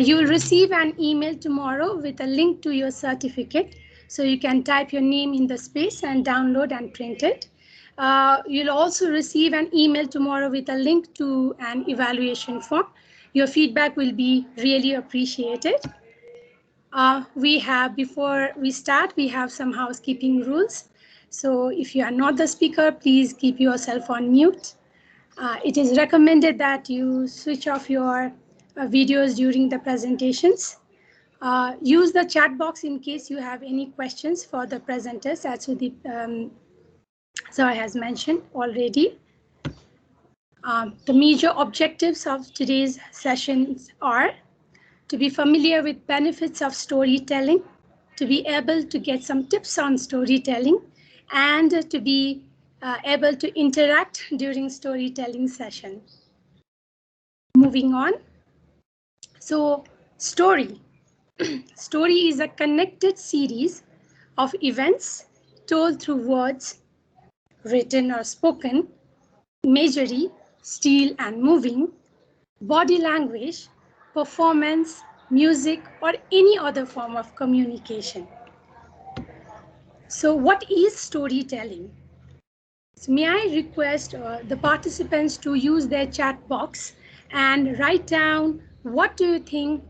You will receive an email tomorrow with a link to your certificate. So you can type your name in the space and download and print it. You'll also receive an email tomorrow with a link to an evaluation form. Your feedback will be really appreciated. Before we start, we have some housekeeping rules. So if you are not the speaker, please keep yourself on mute. It is recommended that you switch off your videos during the presentations. Use the chat box in case you have any questions for the presenters, as Sudeep sir has mentioned already. The major objectives of today's sessions are to be familiar with benefits of storytelling, to be able to get some tips on storytelling, and to be able to interact during storytelling session. Moving on. So, story. Story is a connected series of events told through words, written or spoken, imagery, still and moving, body language, performance, music, or any other form of communication. So what is storytelling? So may I request the participants to use their chat box and write down what do you think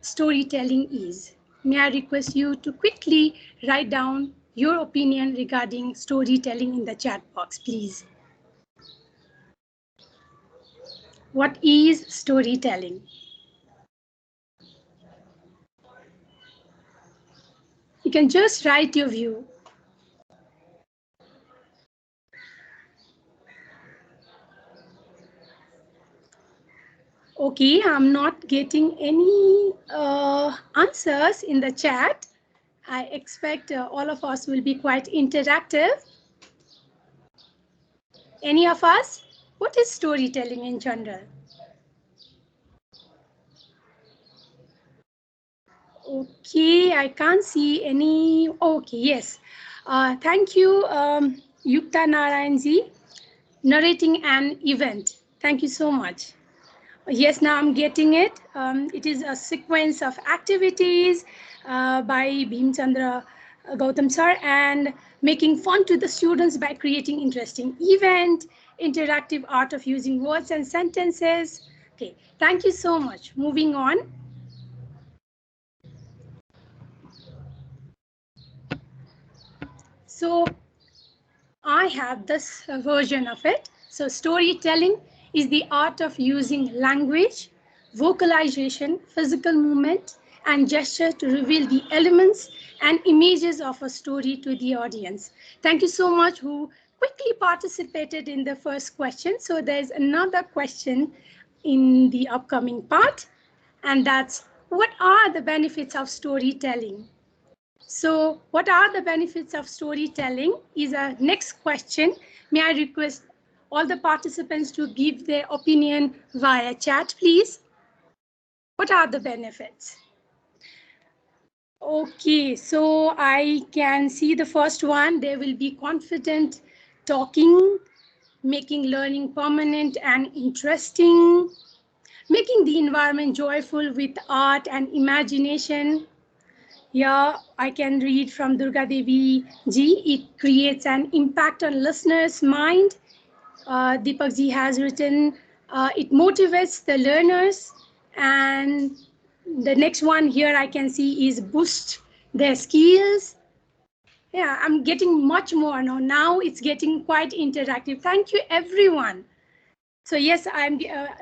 storytelling is. May I request you to quickly write down your opinion regarding storytelling in the chat box, please. What is storytelling? You can just write your view. Okay, I'm not getting any answers in the chat. I expect all of us will be quite interactive. Any of us? What is storytelling in general? Okay, I can't see any. Okay, yes. Thank you, Yukta Narayanji, narrating an event. Thank you so much. Yes, now I'm getting it. It is a sequence of activities by Bhimchandra Gautam sir, and making fun to the students by creating interesting event, interactive art of using words and sentences. Okay, thank you so much. Moving on. So I have this version of it. So storytelling is the art of using language, vocalization, physical movement, and gesture to reveal the elements and images of a story to the audience. Thank you so much who quickly participated in the first question. So there's another question in the upcoming part, and that's what are the benefits of storytelling? So what are the benefits of storytelling is our next question. May I request all the participants to give their opinion via chat, please? What are the benefits? Okay, so I can see the first one. They will be confident talking, making learning permanent and interesting, making the environment joyful with art and imagination. Yeah, I can read from Durga Devi ji. It creates an impact on listeners' mind. Deepak ji has written, it motivates the learners. And the next one here I can see is boost their skills. Yeah, I'm getting much more now. Now it's getting quite interactive. Thank you, everyone. So yes, I'm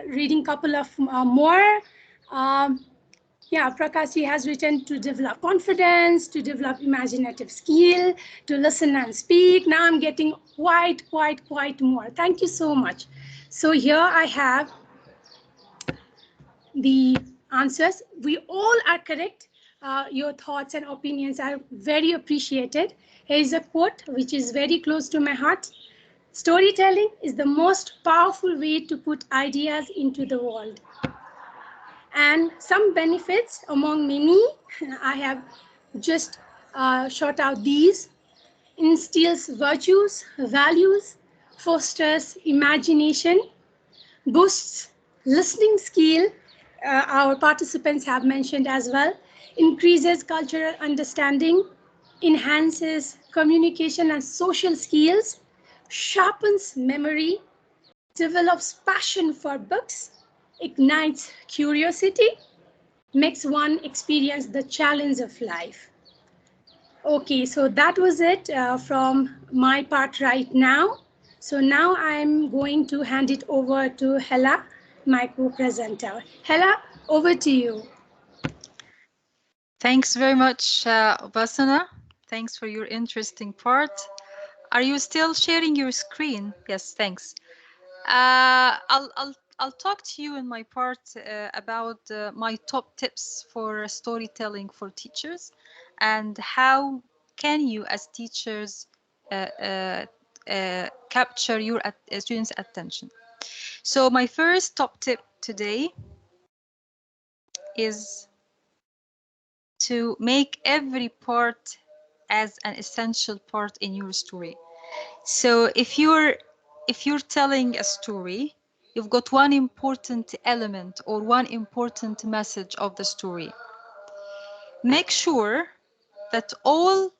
reading a couple of more. Yeah, Prakash has written to develop confidence, to develop imaginative skill, to listen and speak. Now I'm getting quite more. Thank you so much. So here I have the answers. We all are correct. Your thoughts and opinions are very appreciated. Here is a quote which is very close to my heart. Storytelling is the most powerful way to put ideas into the world. And some benefits among many, I have just shot out these. Instills virtues, values, fosters imagination, boosts listening skill, our participants have mentioned as well, increases cultural understanding, enhances communication and social skills, sharpens memory, develops passion for books, ignites curiosity, makes one experience the challenge of life. Okay, so that was it from my part right now. So now I'm going to hand it over to Hella, my co-presenter. Hella, over to you. Thanks very much, Upasana. Thanks for your interesting part. Are you still sharing your screen? Yes, thanks. I'll talk to you in my part about my top tips for storytelling for teachers and how can you as teachers capture your students' attention. So my first top tip today is to make every part as an essential part in your story. So if you're telling a story, you've got one important element or one important message of the story. Make sure that all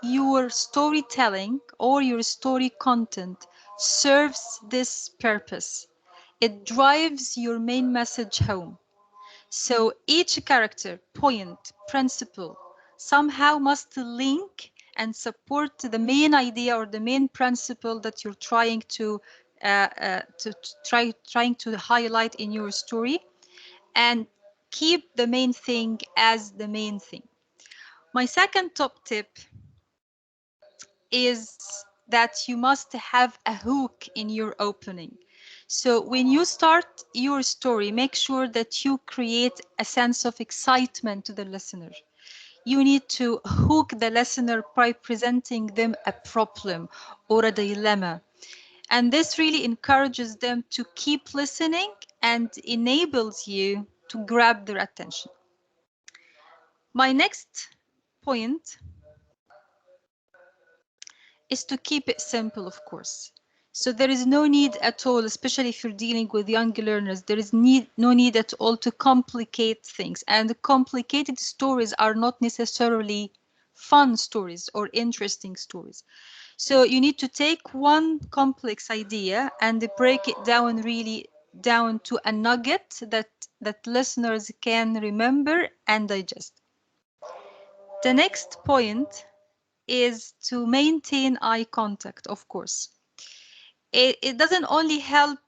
your storytelling or your story content serves this purpose. It drives your main message home. So each character, point, principle somehow must link and support the main idea or the main principle that you're trying to trying to highlight in your story, and keep the main thing as the main thing. My second top tip is that you must have a hook in your opening. So when you start your story, make sure that you create a sense of excitement to the listener. You need to hook the listener by presenting them a problem or a dilemma. And this really encourages them to keep listening and enables you to grab their attention. My next point is to keep it simple, of course. So there is no need at all, especially if you're dealing with young learners, there is no need at all to complicate things. And complicated stories are not necessarily fun stories or interesting stories. So you need to take one complex idea and break it down really down to a nugget that listeners can remember and digest. The next point is to maintain eye contact, of course. It doesn't only help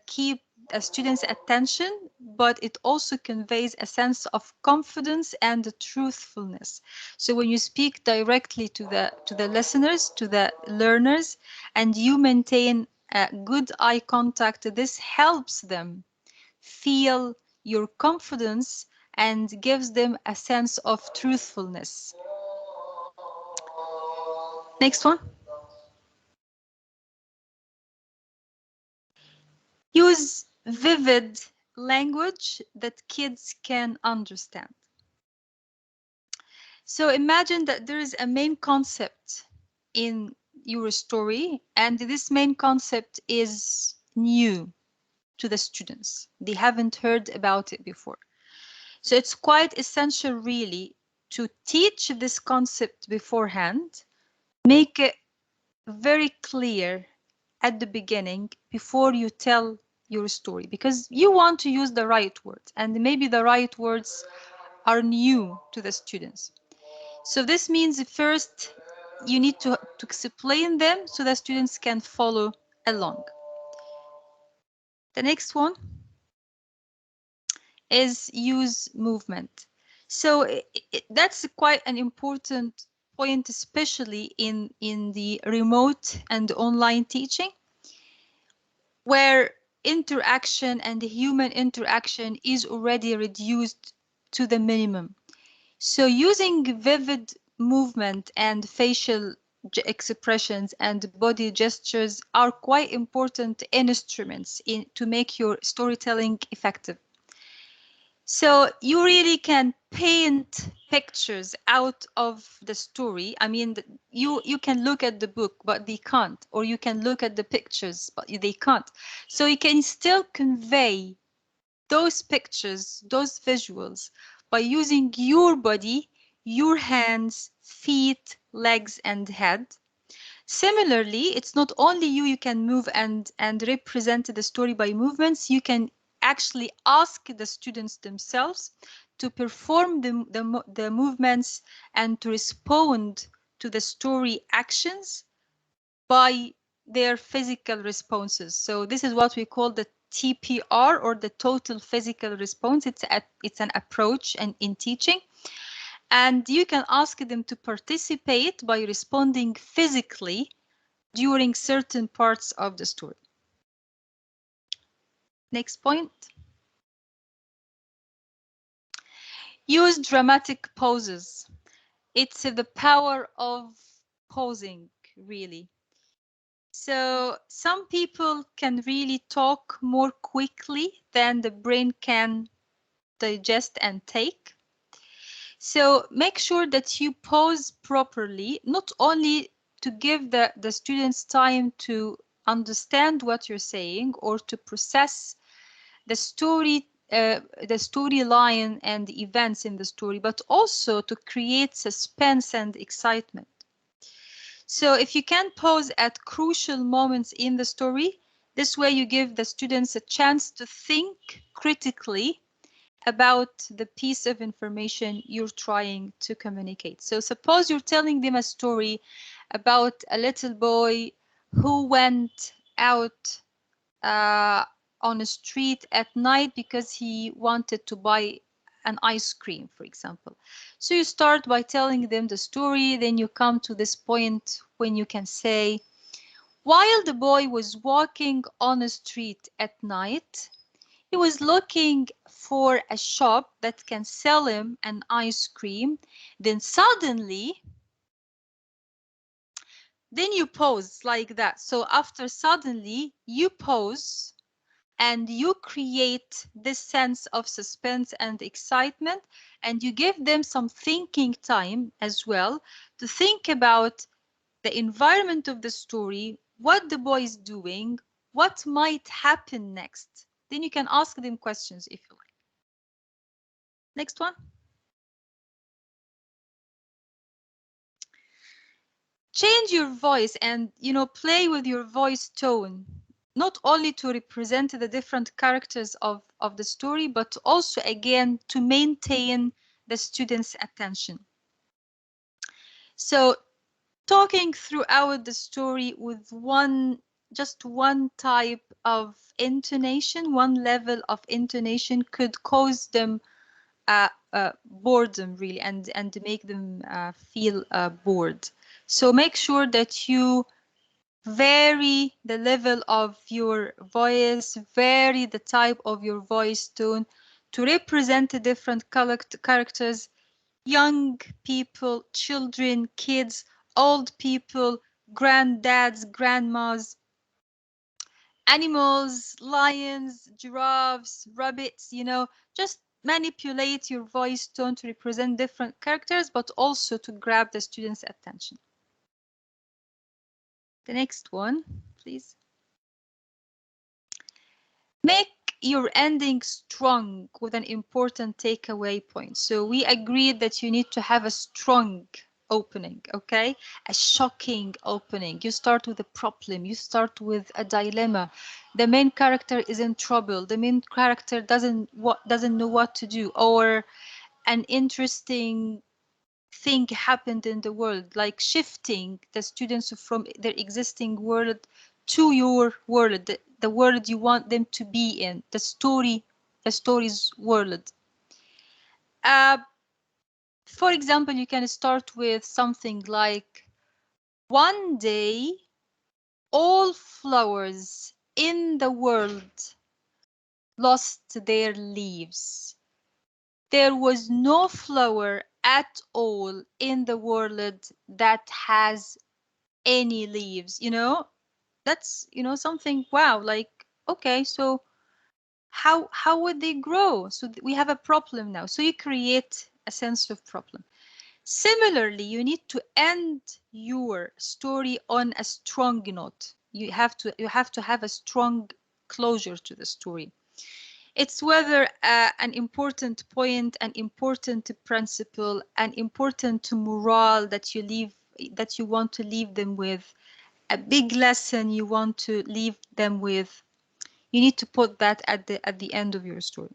keep a student's attention, but it also conveys a sense of confidence and truthfulness. So when you speak directly to the listeners, to the learners, and you maintain good eye contact, this helps them feel your confidence and gives them a sense of truthfulness. Next one. Use vivid language that kids can understand. So imagine that there is a main concept in your story, and this main concept is new to the students. They haven't heard about it before. So it's quite essential, really, to teach this concept beforehand, make it very clear at the beginning before you tell your story, because you want to use the right words, and maybe the right words are new to the students. So this means first you need to explain them so the students can follow along. The next one is use movement. So that's quite an important point, especially in the remote and online teaching, where interaction and human interaction is already reduced to the minimum. So using vivid movement and facial expressions and body gestures are quite important instruments to make your storytelling effective. So you really can paint pictures out of the story. I mean, you can look at the book, but they can't. Or you can look at the pictures, but they can't. So you can still convey those pictures, those visuals, by using your body, your hands, feet, legs, and head. Similarly, it's not only you can move and represent the story by movements. You can actually ask the students themselves to perform the movements and to respond to the story actions by their physical responses. So this is what we call the TPR, or the total physical response. It's an approach in teaching. And you can ask them to participate by responding physically during certain parts of the story. Next point. Use dramatic pauses. It's the power of pausing, really. So some people can really talk more quickly than the brain can digest and take. So make sure that you pause properly, not only to give the students time to understand what you're saying or to process the story, the storyline and the events in the story, but also to create suspense and excitement. So if you can pause at crucial moments in the story, this way you give the students a chance to think critically about the piece of information you're trying to communicate. So suppose you're telling them a story about a little boy who went out on a street at night because he wanted to buy an ice cream, for example. So you start by telling them the story, then you come to this point when you can say, while the boy was walking on a street at night, he was looking for a shop that can sell him an ice cream. Then suddenly, then you pause like that. So after suddenly, you pause and you create this sense of suspense and excitement, and you give them some thinking time as well to think about the environment of the story, what the boy is doing, what might happen next. Then you can ask them questions if you like. Next one. Change your voice and play with your voice tone, not only to represent the different characters of the story, but also again to maintain the students' attention. So talking throughout the story with just one type of intonation, one level of intonation could cause them boredom really, and make them feel bored. So make sure that you vary the level of your voice, vary the type of your voice tone to represent the different characters, young people, children, kids, old people, granddads, grandmas, animals, lions, giraffes, rabbits, just manipulate your voice tone to represent different characters, but also to grab the students' attention. The next one, please. Make your ending strong with an important takeaway point. So we agreed that you need to have a strong opening, okay? A shocking opening. You start with a problem, you start with a dilemma. The main character is in trouble. The main character doesn't know what to do, or an interesting thing happened in the world, like shifting the students from their existing world to your world, the world you want them to be in, the story's world. Uh, for example, you can start with something like, one day, all flowers in the world lost their leaves. There was no flower at all in the world that has any leaves. That's something, wow, like, okay, so how would they grow? So we have a problem now. So you create a sense of problem. Similarly, you need to end your story on a strong note. You have to have a strong closure to the story. It's whether an important point, an important principle, an important morale that you want to leave them with, a big lesson you want to leave them with. You need to put that at the end of your story.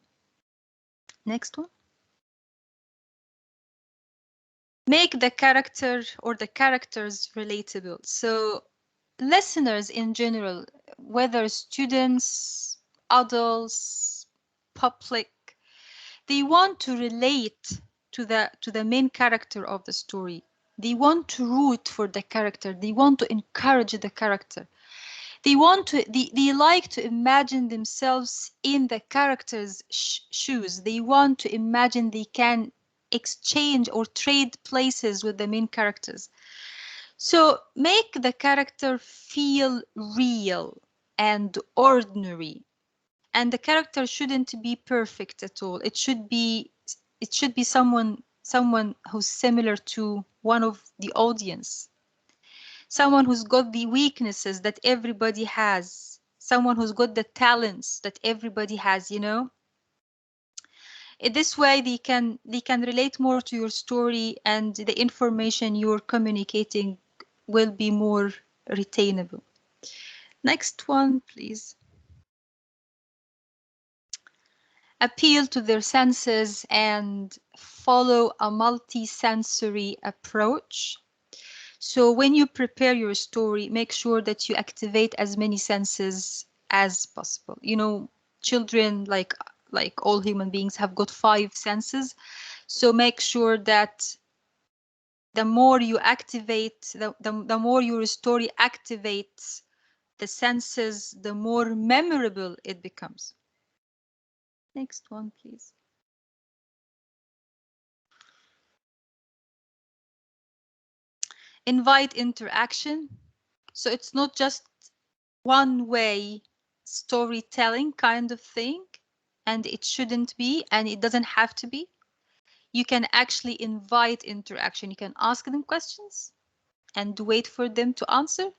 Next one. Make the character or the characters relatable. So listeners in general, whether students, adults, public, they want to relate to the main character of the story. They want to root for the character. They want to encourage the character. They like to imagine themselves in the character's shoes. They want to imagine they can exchange or trade places with the main characters. So make the character feel real and ordinary. And the character shouldn't be perfect at all. It should be someone who's similar to one of the audience. Someone who's got the weaknesses that everybody has. Someone who's got the talents that everybody has, you know? This way they can relate more to your story, and the information you're communicating will be more retainable. Next one, please. Appeal to their senses and follow a multi-sensory approach. So when you prepare your story, make sure that you activate as many senses as possible. You know, children, like all human beings, have got 5 senses. So make sure that the more you activate, the more your story activates the senses, the more memorable it becomes. Next one, please. Invite interaction. So it's not just one way storytelling kind of thing, and it shouldn't be, and it doesn't have to be. You can actually invite interaction. You can ask them questions and wait for them to answer.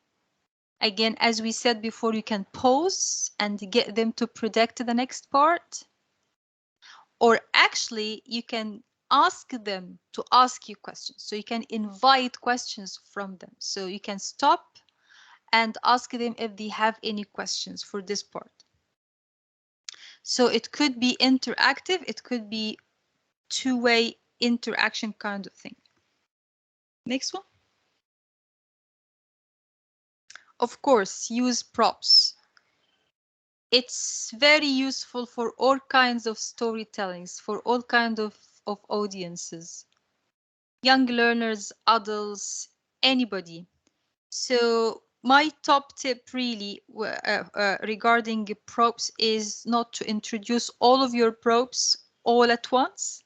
Again, as we said before, you can pause and get them to predict the next part. Or actually, you can ask them to ask you questions. So you can invite questions from them. So you can stop and ask them if they have any questions for this part. So it could be interactive, it could be two-way interaction kind of thing. Next one. Of course, use props. It's very useful for all kinds of storytellings, for all kinds of audiences. Young learners, adults, anybody. So my top tip really regarding props is not to introduce all of your props all at once.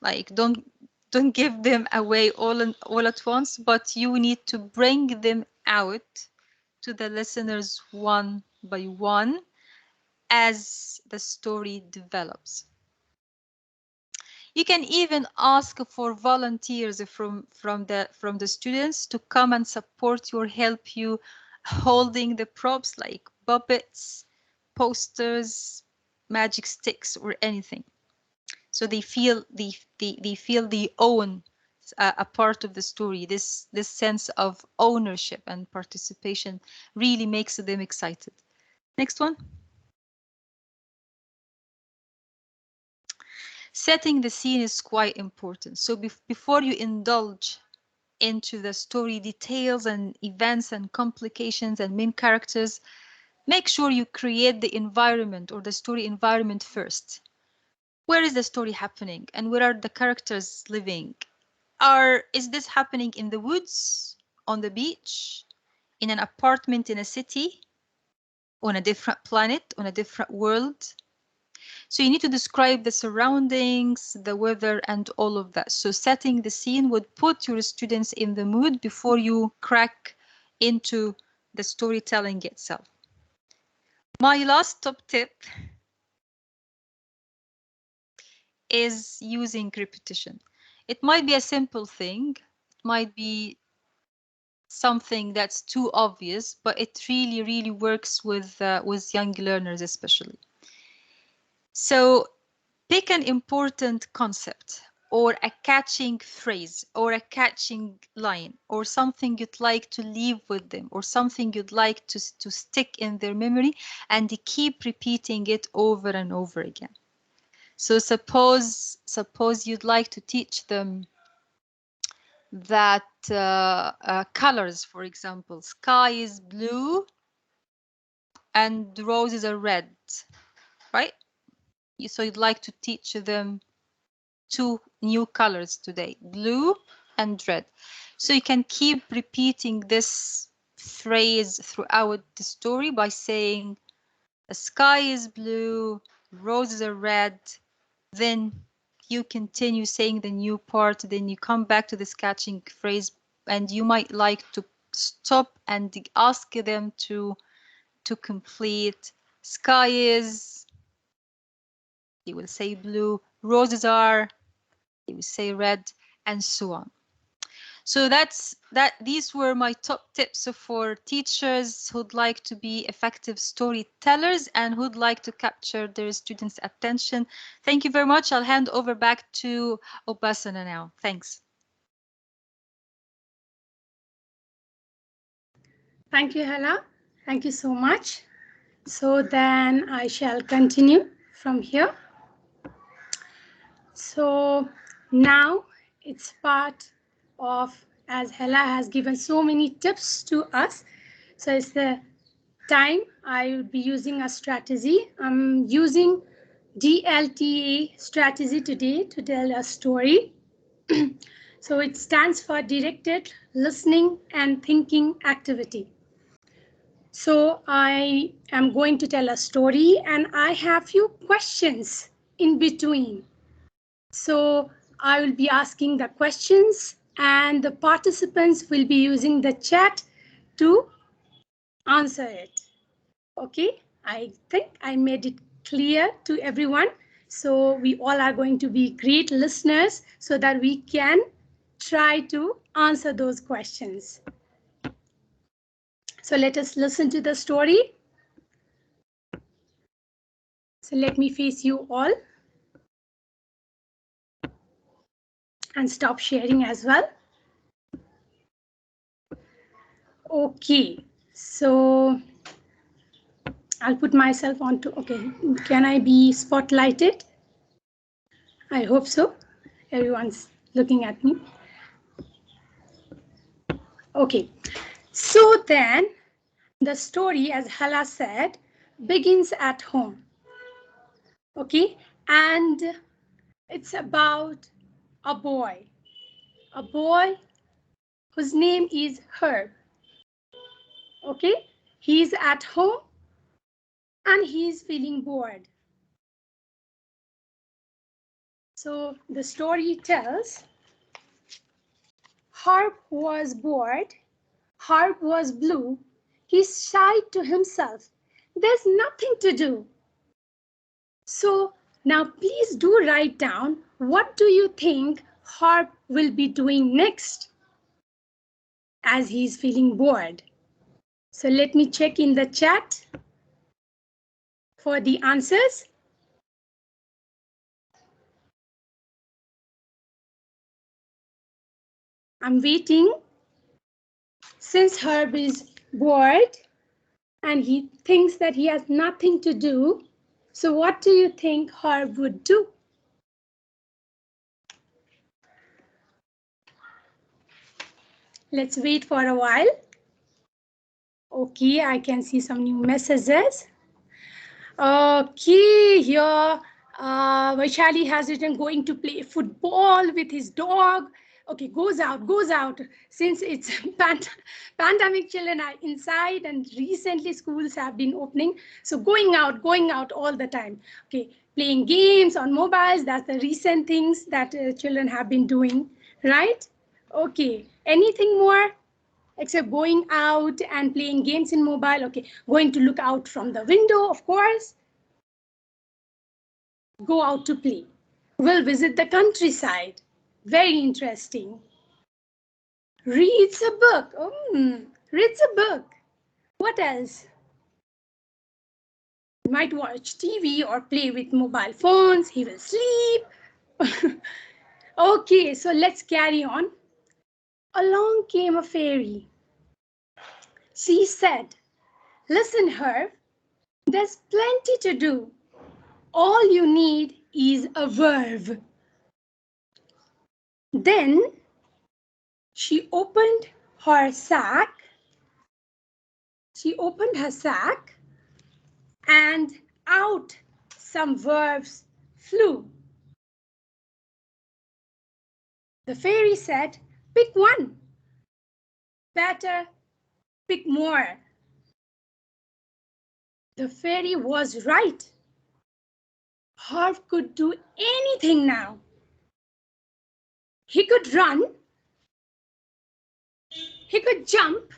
Like don't give them away all at once, but you need to bring them out to the listeners one by one as the story develops. You can even ask for volunteers from the students to come and support you or help you holding the props, like puppets, posters, magic sticks, or anything. So they feel they own a part of the story. This sense of ownership and participation really makes them excited. Next one. Setting the scene is quite important. So before you indulge into the story details and events and complications and main characters, make sure you create the environment or the story environment first. Where is the story happening and where are the characters living? Is this happening in the woods, on the beach, in an apartment in a city, on a different planet, on a different world? So you need to describe the surroundings, the weather, and all of that. So setting the scene would put your students in the mood before you crack into the storytelling itself. My last top tip is using repetition. It might be a simple thing, it might be something that's too obvious, but it really, really works with young learners especially. So pick an important concept or a catching phrase or a catching line or something you'd like to leave with them or something you'd like to stick in their memory, and keep repeating it over and over again. So suppose you'd like to teach them that colors, for example, sky is blue and roses are red, right? So you'd like to teach them two new colors today, blue and red. So you can keep repeating this phrase throughout the story by saying, the sky is blue, roses are red. Then you continue saying the new part, then you come back to this catching phrase, and you might like to stop and ask them to complete. Sky is, you will say blue, roses are, you will say red, and so on. So these were my top tips for teachers who'd like to be effective storytellers and who'd like to capture their students' attention. Thank you very much. I'll hand over back to Upasana now. Thanks. Thank you, Hala. Thank you so much. So then I shall continue from here. So now it's part of, as Hella has given so many tips to us. So it's the time I will be using a strategy. I'm using DLTA strategy today to tell a story. So it stands for Directed Listening and Thinking Activity. So I am going to tell a story and I have few questions in between. So I will be asking the questions and the participants will be using the chat to answer it. Okay, I think I made it clear to everyone. So we all are going to be great listeners so that we can try to answer those questions. So let us listen to the story. So let me face you all and stop sharing as well. Okay, so I'll put myself onto, okay, can I be spotlighted? I hope so. Everyone's looking at me. Okay, so then the story, as Hala said, begins at home. Okay, and it's about a boy whose name is Herb. Okay, he's at home and he's feeling bored. So the story tells, Herb was bored, Herb was blue. He sighed to himself, there's nothing to do. So now please do write down, what do you think Herb will be doing next as he's feeling bored? So let me check in the chat for the answers. I'm waiting. Since Herb is bored and he thinks that he has nothing to do, so what do you think Herb would do? Let's wait for a while. Okay, I can see some new messages. Okay, here Vaishali has written going to play football with his dog. Okay, goes out. Since it's pandemic, children are inside and recently schools have been opening. So going out all the time. Okay, playing games on mobiles, that's the recent things that children have been doing, right? Okay, anything more? Except going out and playing games in mobile. Okay, going to look out from the window, of course. Go out to play. We'll visit the countryside. Very interesting. Reads a book. Reads a book. What else? Might watch TV or play with mobile phones. He will sleep. Okay, so let's carry on. Along came a fairy. She said, "Listen, Herb, there's plenty to do. All you need is a verb." Then she opened her sack. She opened her sack and out some verbs flew. The fairy said, "Pick one. Better pick more." The fairy was right. Herb could do anything now. He could run, he could jump,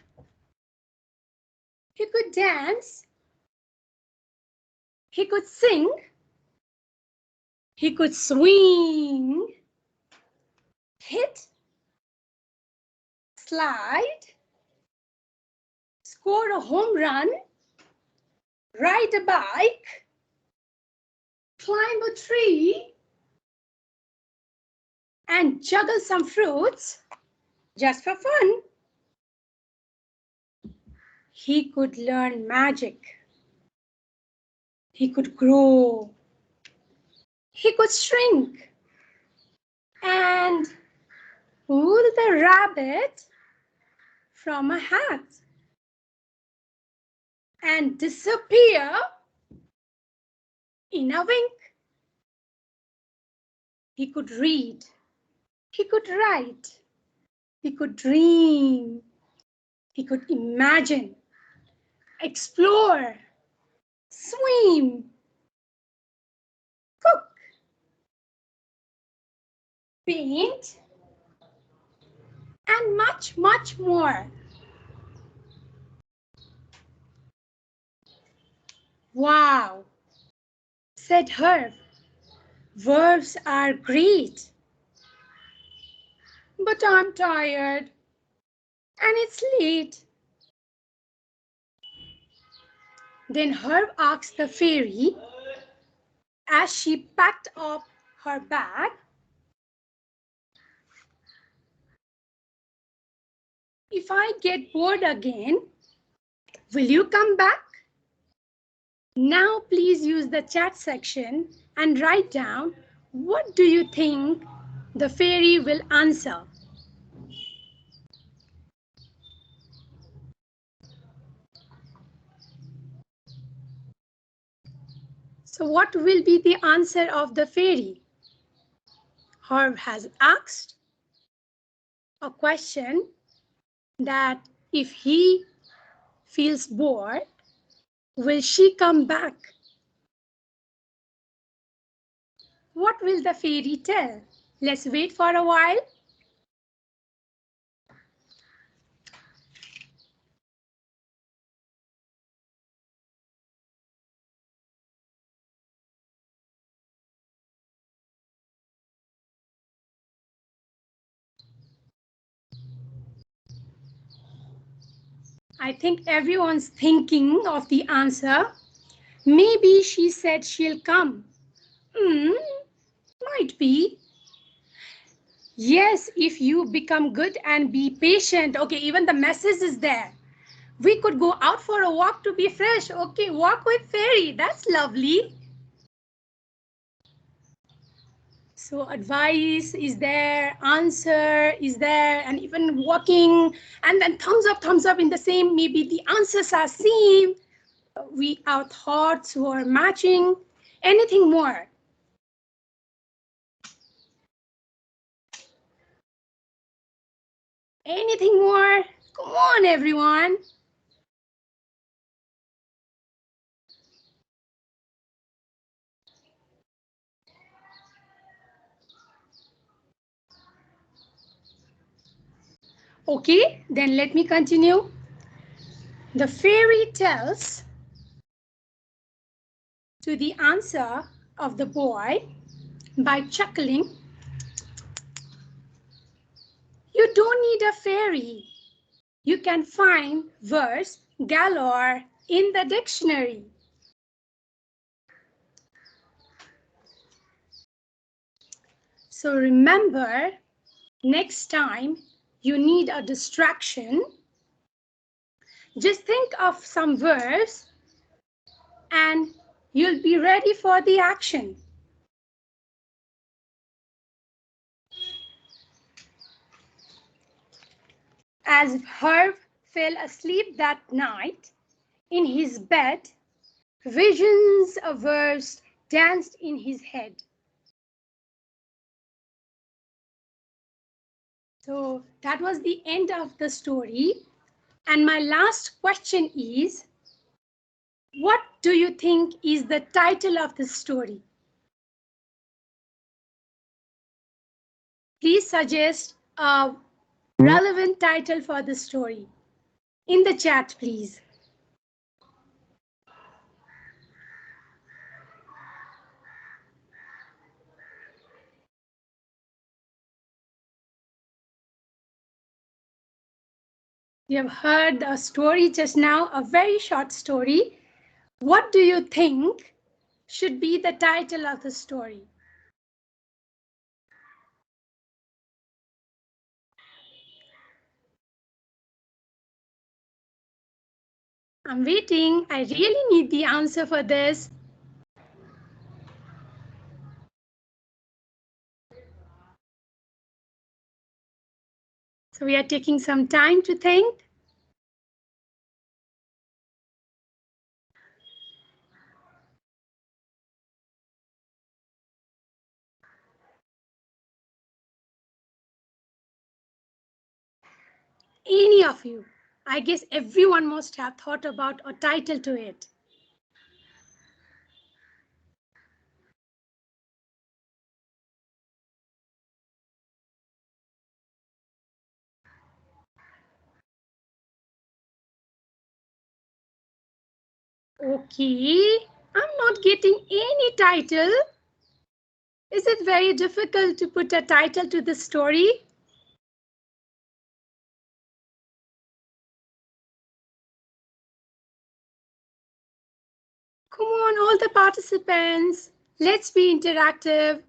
he could dance, he could sing, he could swing, hit, slide, score a home run, ride a bike, climb a tree, and juggle some fruits just for fun. He could learn magic. He could grow. He could shrink and pull the rabbit from a hat and disappear in a wink. He could read. He could write. He could dream. He could imagine, explore, swim, cook, paint, and much, much more. Wow, said Herb. Verbs are great. But I'm tired and it's late. Then Herb asked the fairy as she packed up her bag, "If I get bored again, will you come back?" Now please use the chat section and write down what do you think the fairy will answer. So what will be the answer of the fairy? Herb has asked a question that if he feels bored, will she come back? What will the fairy tell? Let's wait for a while. I think everyone's thinking of the answer. Maybe she said she'll come. Might be. Yes, if you become good and be patient. Okay, even the message is there. We could go out for a walk to be fresh. Okay, walk with fairy. That's lovely. So advice is there, answer is there, and even walking, and then thumbs up in the same, maybe the answers are same. Our thoughts were matching. Anything more? Anything more? Come on, everyone. Okay, then let me continue. The fairy tells to the answer of the boy by chuckling, "You don't need a fairy. You can find verse galore in the dictionary." So remember, next time you need a distraction, just think of some verbs and you'll be ready for the action. As Herb fell asleep that night in his bed, visions of verbs danced in his head. So that was the end of the story. And my last question is, what do you think is the title of the story? Please suggest a relevant title for the story. In the chat, please. You have heard a story just now, a very short story. What do you think should be the title of the story? I'm waiting. I really need the answer for this. So we are taking some time to think. Any of you? I guess everyone must have thought about a title to it. Okay, I'm not getting any title. Is it very difficult to put a title to the story? Come on, all the participants. Let's be interactive.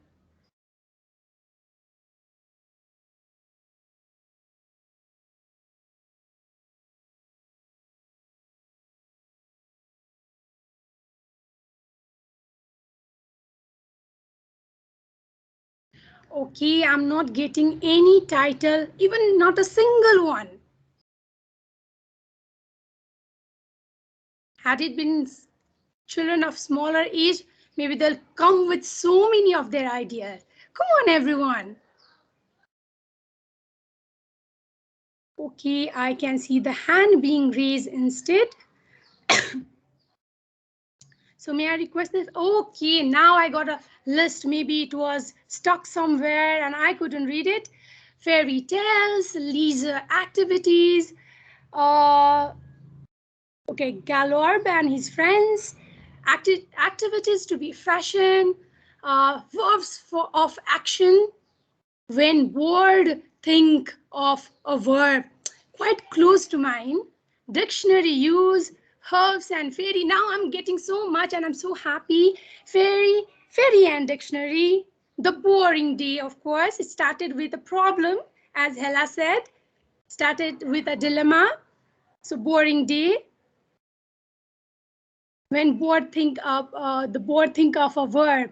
Okay, I'm not getting any title, even not a single one. Had it been children of smaller age, maybe they'll come with so many of their ideas. Come on, everyone. Okay, I can see the hand being raised instead. So may I request this? Okay, now I got a list. Maybe it was stuck somewhere and I couldn't read it. Fairy tales, leisure activities, okay, Galorb and his friends, activities to be fashion, verbs of action. When bored, think of a verb. Quite close to mine. Dictionary use, herbs and fairy. Now I'm getting so much and I'm so happy. Fairy and dictionary. The boring day, of course. It started with a problem, as Hella said. Started with a dilemma. So boring day. When bored, think of a verb.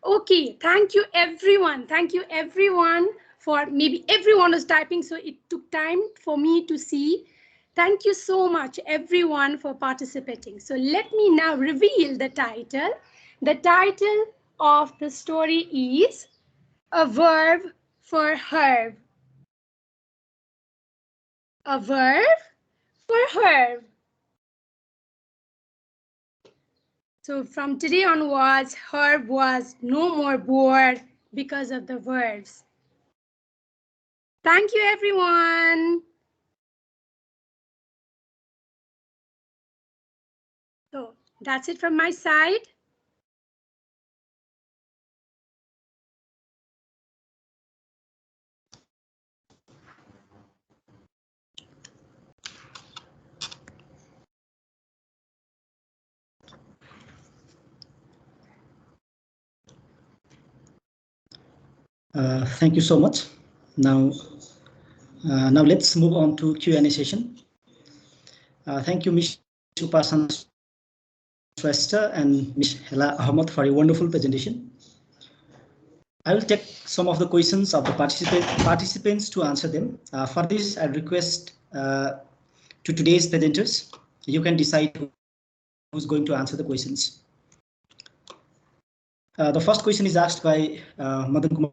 Okay, thank you everyone. Thank you everyone for maybe everyone was typing, so it took time for me to see. Thank you so much everyone for participating. So let me now reveal the title. The title of the story is A Verb for Herb. A verb for herb. So from today onwards, Herb was no more bored because of the verbs. Thank you, everyone. So that's it from my side. Thank you so much. Now, now let's move on to Q&A session. Thank you, Ms. Upasana Shrestha and Ms. Hela Ahmed for a wonderful presentation. I will take some of the questions of the participants to answer them. For this, I request to today's presenters, you can decide who's going to answer the questions. The first question is asked by Madan Kumar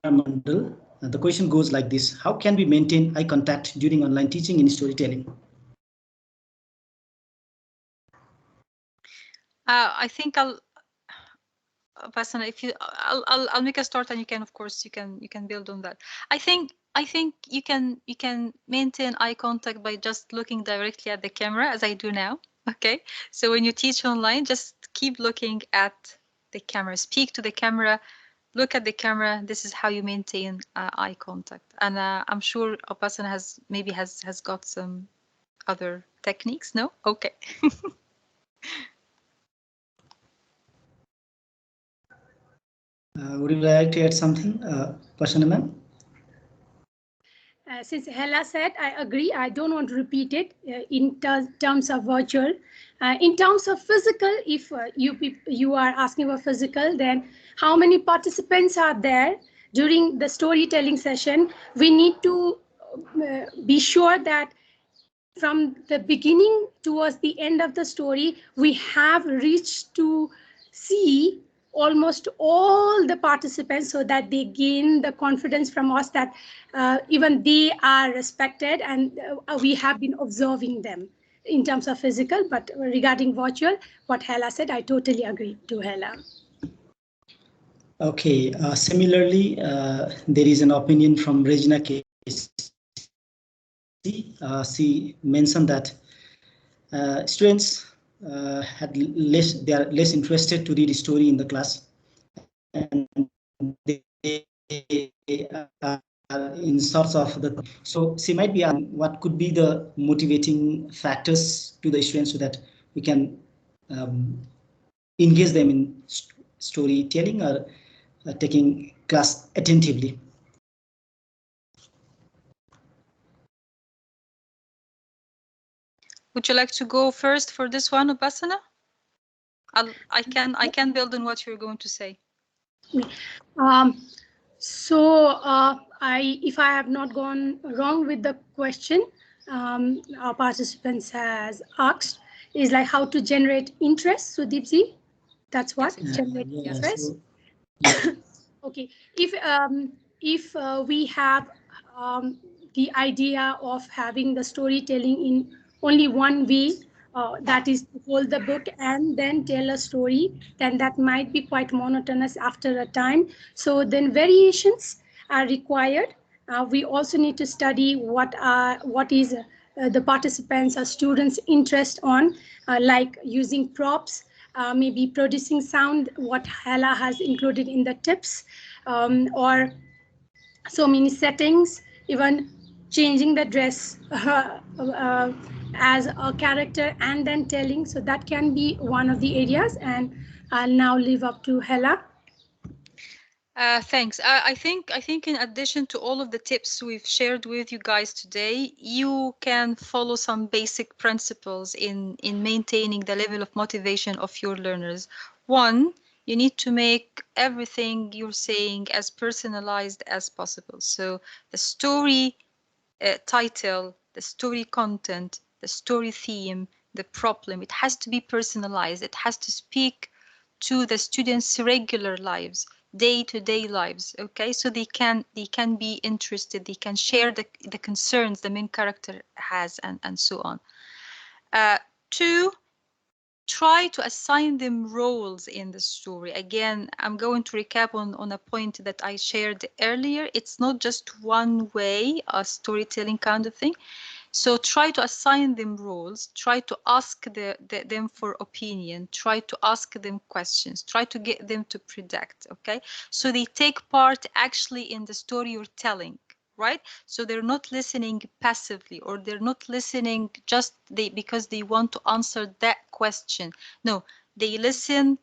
Mandal. The question goes like this: how can we maintain eye contact during online teaching in storytelling? I think Vasana, if you, I'll make a start, and you can, of course, you can build on that. I think you can maintain eye contact by just looking directly at the camera, as I do now. Okay, so when you teach online, just keep looking at the camera, speak to the camera, look at the camera. This is how you maintain eye contact. And I'm sure Upasana has got some other techniques. No, okay. Would you like to add something, Pasana ma'am? Since Hella said, I agree. I don't want to repeat it in terms of virtual. In terms of physical, if you are asking for physical, then how many participants are there during the storytelling session? We need to be sure that from the beginning towards the end of the story, we have reached to see almost all the participants so that they gain the confidence from us that even they are respected, and we have been observing them in terms of physical. But regarding virtual, what Hela said, I totally agree to Hela. Okay, similarly, there is an opinion from Regina Casey. She mentioned that students they are less interested to read a story in the class, and they are in sorts of the. So she might be asking what could be the motivating factors to the students so that we can engage them in storytelling or taking class attentively. Would you like to go first for this one, Upasana? I can build on what you're going to say. If I have not gone wrong with the question, our participants has asked is like how to generate interest. So Deepzi, that's what generate interest. So, yeah. Okay, if we have the idea of having the storytelling in only one way, that is to hold the book and then tell a story, then that might be quite monotonous after a time. So then variations are required. We also need to study what is the participants or students' interest on, like using props, maybe producing sound, what Hela has included in the tips, or so many settings, even changing the dress as a character and then telling. So that can be one of the areas. And I'll now leave up to Hela. Thanks. I think in addition to all of the tips we've shared with you guys today, you can follow some basic principles in maintaining the level of motivation of your learners. One, you need to make everything you're saying as personalized as possible. So the story title, the story content, the story theme, the problem, it has to be personalized. It has to speak to the students' regular lives, day-to-day lives. Okay, so they can be interested, they can share the concerns the main character has, and so on. Two, try to assign them roles in the story. Again, I'm going to recap on a point that I shared earlier. It's not just one way, a storytelling kind of thing. So try to assign them roles, try to ask them for opinion, try to ask them questions, try to get them to predict, okay? So they take part actually in the story you're telling, right? So they're not listening passively, or they're not listening just because they want to answer that question. No, they listen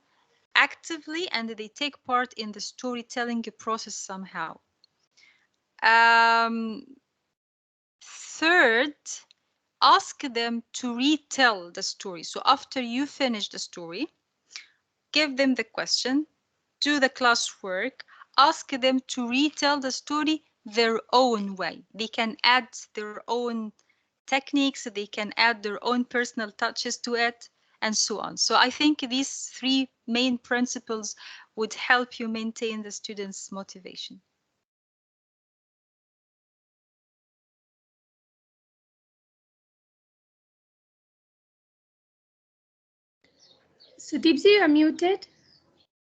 actively and they take part in the storytelling process somehow. Third, ask them to retell the story. So after you finish the story, give them the question, do the classwork, ask them to retell the story their own way. They can add their own techniques, they can add their own personal touches to it, and so on. So I think these three main principles would help you maintain the students' motivation. So Deepsi, you are muted.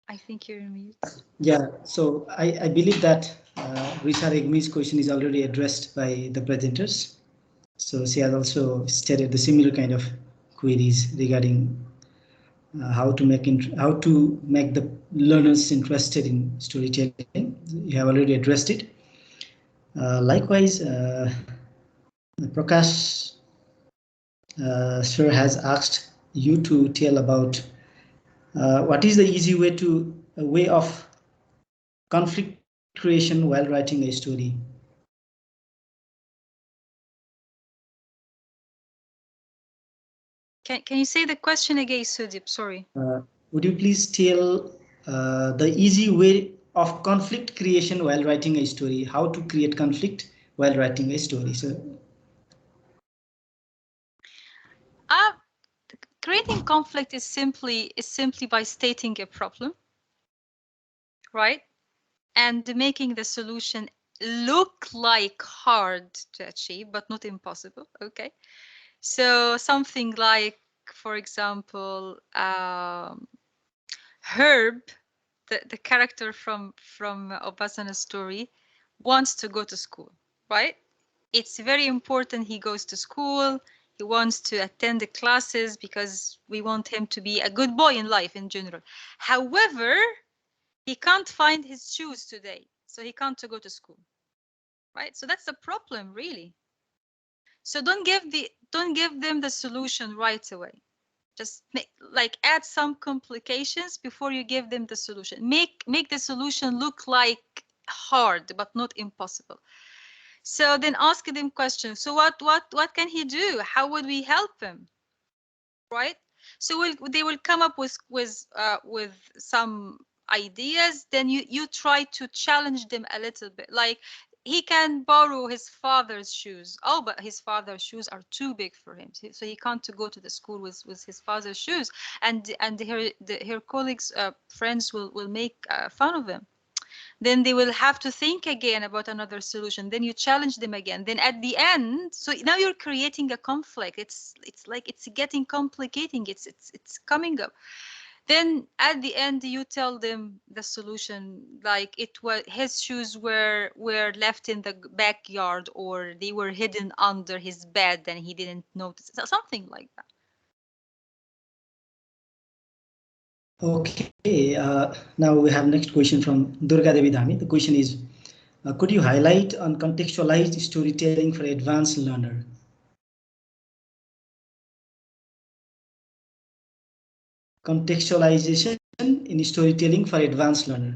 I think you're on mute. Yeah, so I believe that Risha Regmi's question is already addressed by the presenters. So she has also stated the similar kind of queries regarding how to make the learners interested in storytelling. You have already addressed it. Likewise, Prakash sir has asked you to tell about what is the easy way of conflict creation while writing a story. Can you say the question again, Sudip? Sorry. Would you please tell the easy way of conflict creation while writing a story? How to create conflict while writing a story? So, Creating conflict is simply by stating a problem, right? And making the solution look like hard to achieve, but not impossible. Okay. So something like, for example, Herb, the character from Obasana's story, wants to go to school, right? It's very important he goes to school. He wants to attend the classes because we want him to be a good boy in life in general. However, he can't find his shoes today, so he can't go to school, right? So that's the problem, really. So don't give them the solution right away. Just add some complications before you give them the solution. Make the solution look like hard but not impossible. So then ask them questions. So what can he do? How would we help him? Right? So they will come up with some ideas. Then you try to challenge them a little bit. Like, he can borrow his father's shoes. Oh, but his father's shoes are too big for him, so he can't go to the school with his father's shoes. And her colleagues, friends will make fun of him. Then they will have to think again about another solution. Then you challenge them again. Then at the end, so now you're creating a conflict. It's like it's getting complicating. It's coming up. Then at the end, you tell them the solution, like it was his shoes were left in the backyard, or they were hidden under his bed and he didn't notice. Something like that. okay, now we have next question from Durga Devi Dhami. The question is, could you highlight on contextualized storytelling for advanced learner? Contextualization in storytelling for advanced learner.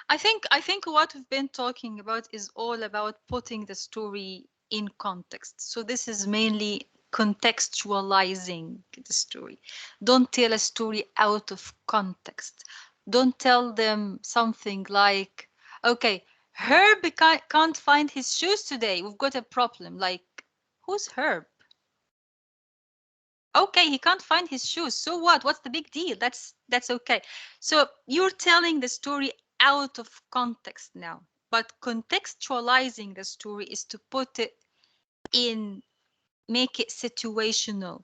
I think what we've been talking about is all about putting the story in context. So this is mainly contextualizing the story. Don't tell a story out of context. Don't tell them something like, okay, Herb can't find his shoes today. We've got a problem. Like, who's Herb? Okay, he can't find his shoes. So what? What's the big deal? That's okay. So you're telling the story out of context now. But contextualizing the story is to put it in, make it situational.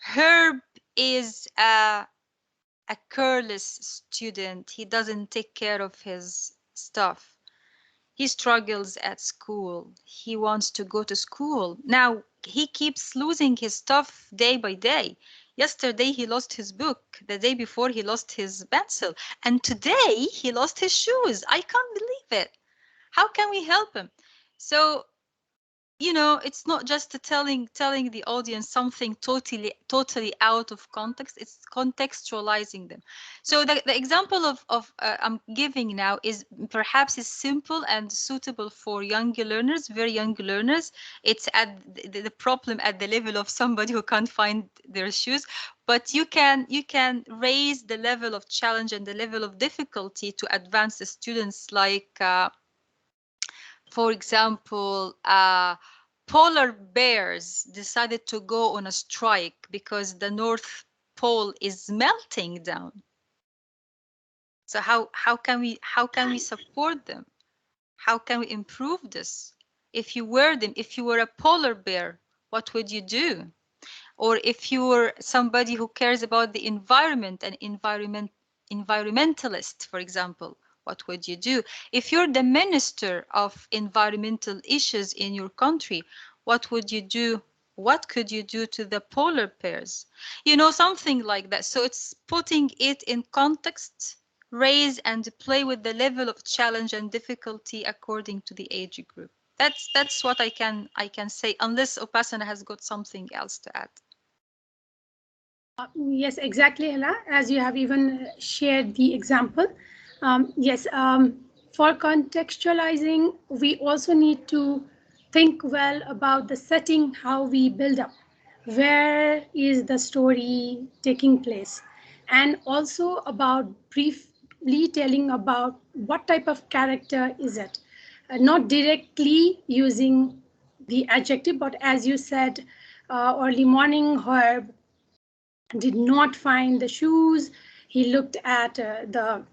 Herb is a careless student. He doesn't take care of his stuff. He struggles at school. He wants to go to school. Now, he keeps losing his stuff day by day. Yesterday, he lost his book. The day before, he lost his pencil. And today, he lost his shoes. I can't believe it. How can we help him? So you know, it's not just telling the audience something totally out of context. It's contextualizing them. So the example of I'm giving now is perhaps is simple and suitable for young learners, very young learners. It's at the problem at the level of somebody who can't find their shoes, but you can raise the level of challenge and the level of difficulty to advance the students, like for example, polar bears decided to go on a strike because the North Pole is melting down. So how can we support them? How can we improve this? If you were a polar bear, what would you do? Or if you were somebody who cares about the environment, an environmentalist, for example, what would you do? If you're the minister of environmental issues in your country, what would you do? What could you do to the polar bears? You know, something like that. So it's putting it in context, raise and play with the level of challenge and difficulty according to the age group. That's what I can say, unless Upasana has got something else to add. Yes, exactly, Ella, as you have even shared the example. Yes, for contextualizing, we also need to think well about the setting, how we build up, where is the story taking place, and also about briefly telling about what type of character is it. Not directly using the adjective, but as you said, early morning Herb did not find the shoes. He looked at the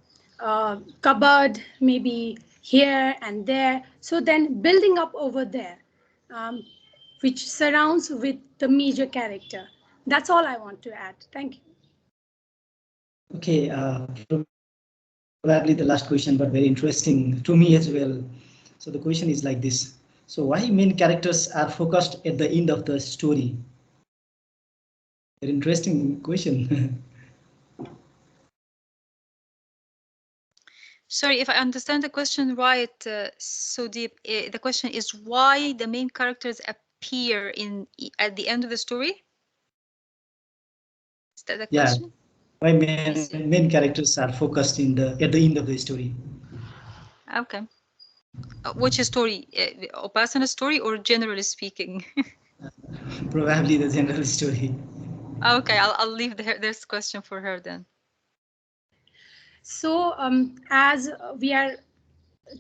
cupboard, maybe here and there. So then building up over there, um, which surrounds with the major character. That's all I want to add. Thank you. Okay, probably the last question, but very interesting to me as well. So the question is like this. So why main characters are focused at the end of the story? Very interesting question. Sorry, if I understand the question right, so deep, the question is why the main characters appear at the end of the story? Is that the Yeah, question? why main characters are focused at the end of the story? Okay. Which story? Upasana story or generally speaking? Probably the general story. Okay, I'll leave this question for her then. So as we are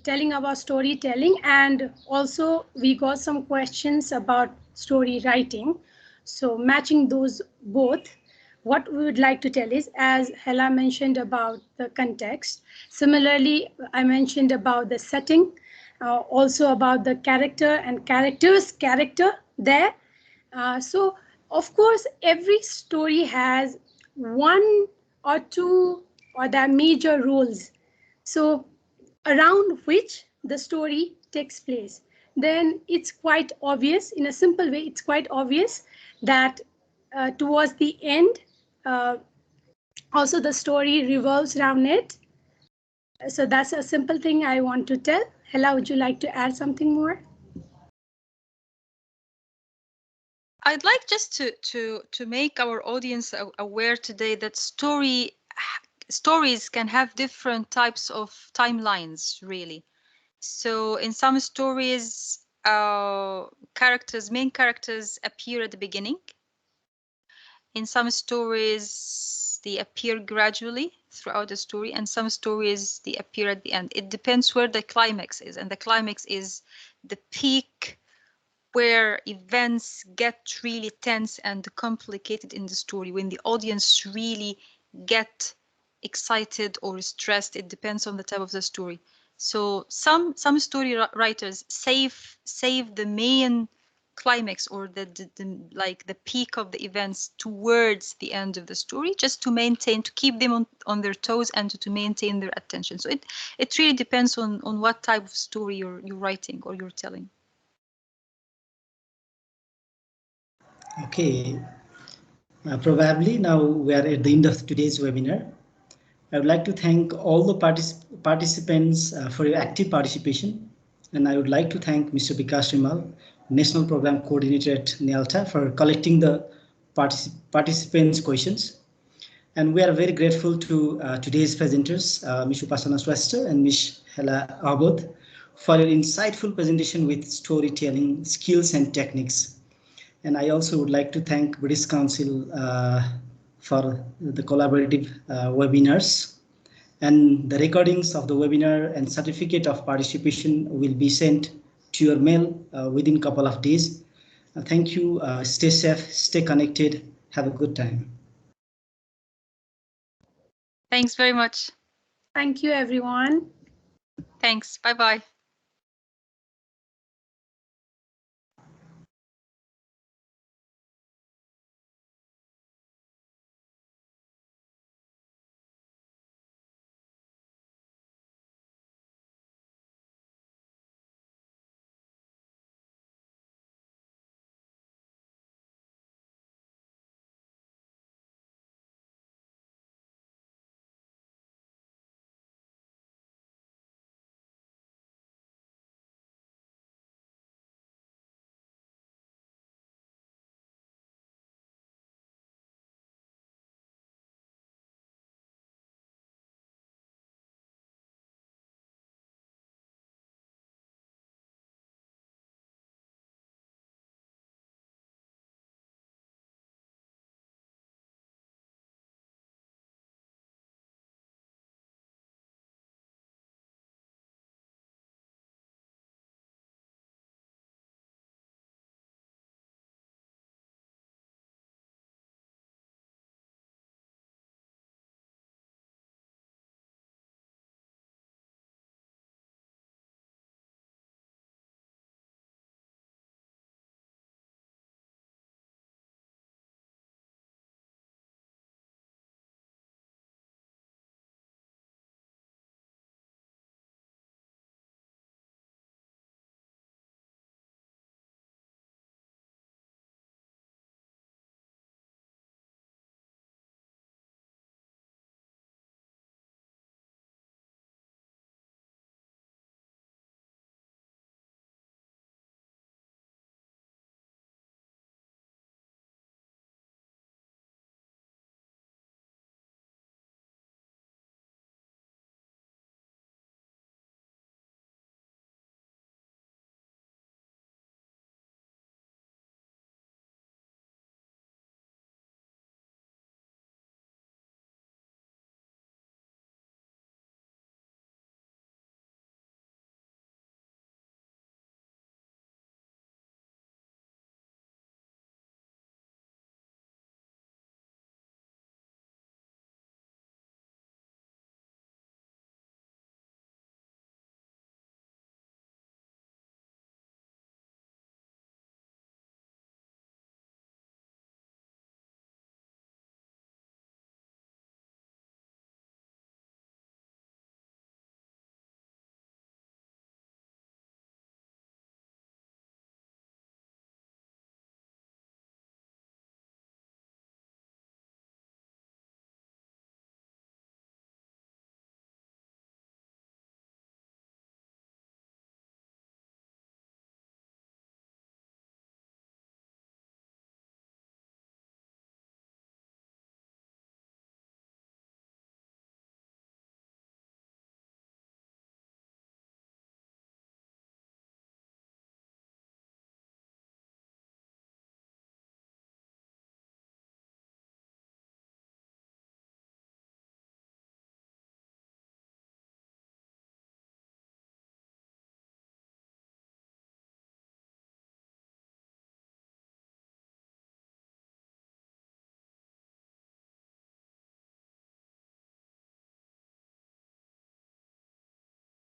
telling about storytelling, and also we got some questions about story writing. So matching those both, what we would like to tell is, as Hela mentioned about the context, similarly, I mentioned about the setting, also about the character and character there. So of course, every story has one or two or the major roles. So around which the story takes place, then it's quite obvious, in a simple way, it's quite obvious that towards the end, uh, also the story revolves around it. So that's a simple thing I want to tell. Hela, would you like to add something more? I'd like just to make our audience aware today that stories can have different types of timelines, really. So in some stories, main characters appear at the beginning. In some stories, they appear gradually throughout the story, and some stories they appear at the end. It depends where the climax is, and the climax is the peak where events get really tense and complicated in the story, when the audience really get excited or stressed. It depends on the type of the story. So some story writers save the main climax or like the peak of the events towards the end of the story, just to keep them on their toes and to maintain their attention. So it really depends on what type of story you're writing or you're telling. Okay, probably now we are at the end of today's webinar. I would like to thank all the participants for your active participation, and I would like to thank Mr. Vikas Rimal National Program Coordinator at NELTA, for collecting the participants' questions. And we are very grateful to today's presenters, Ms. Upasana Swester and Ms. Hela Abod, for your insightful presentation with storytelling skills and techniques. And I also would like to thank British Council for the collaborative webinars. And the recordings of the webinar and certificate of participation will be sent to your mail within a couple of days. Thank you. Stay safe, stay connected. Have a good time. Thanks very much. Thank you, everyone. Thanks. Bye-bye.